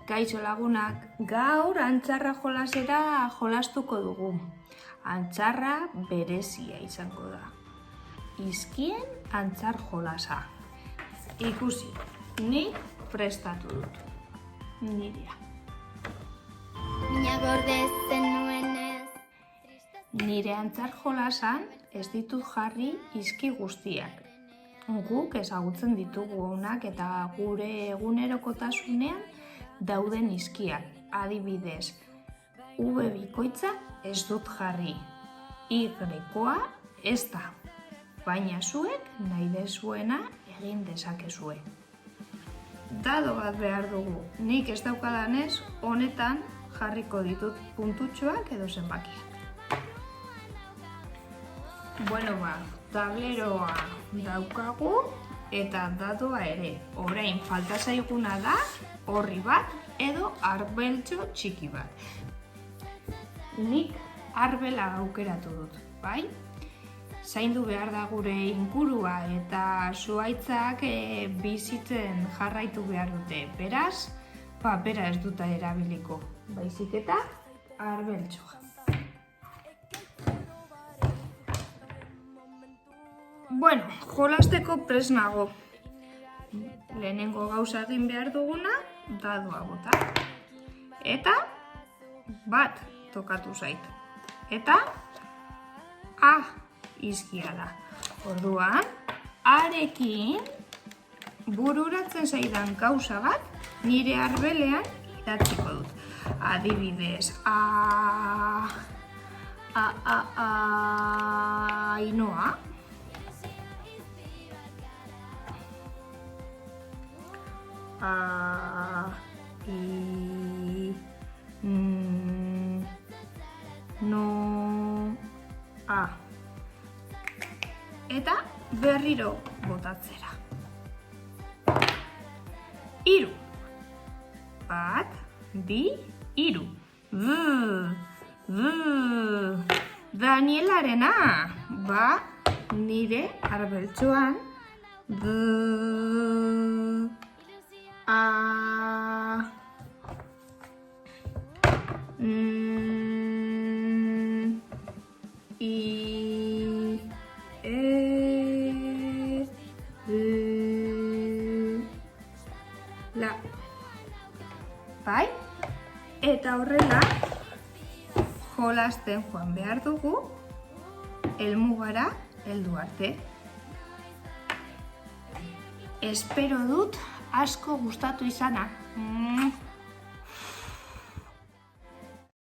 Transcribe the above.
Kaixo lagunak, gaur antzarra jolasera jolastuko dugu. Antzarra berezia izango da. Izkien antzar jolasa. Ikusi, nik prestatu dut. Nirea. Mina gordezen nuenez. Nire antzar jolasan ez ditut jarri izki guztiak. Guk ezagutzen ditugu onak eta gure egunerokotasunean dauden izkiak. Adibidez, V bikoitza ez dut jarri, Y-koa ez da, baina zuek nahi dezuena egin dezakezue. Dado bat behar dugu, nik ez daukadanez, honetan jarriko ditut puntutxoak edo zenbakiak. Bueno, tableroa daukagu eta dadoa ere. Orain falta zaiguna da orri bat edo arbeltxo txiki bat. Nik arbela aukeratu dut, bai? Zaindu behar da gure ingurua eta zuhaitzak bizitzen jarraitu behar dute. Beraz, bera ez duta erabiliko, baizik eta arbeltxoa. Bueno, jolasteko prest nago. Lehenengo gauza egin behar duguna, dadoa bota. Eta bat tokatu zait. Eta A izkia da. Orduan, arekin bururatzen zaidan gauza bat nire arbelean idatziko dut. Adibidez, Ainoa. Eta berriro botatzera. 3. 1, 2, 3. Danielarena, nire arbeltxoan bai? Eta horrela jolasten joan behar dugu helmugara heldu arte. Espero dut asko gustatu izana.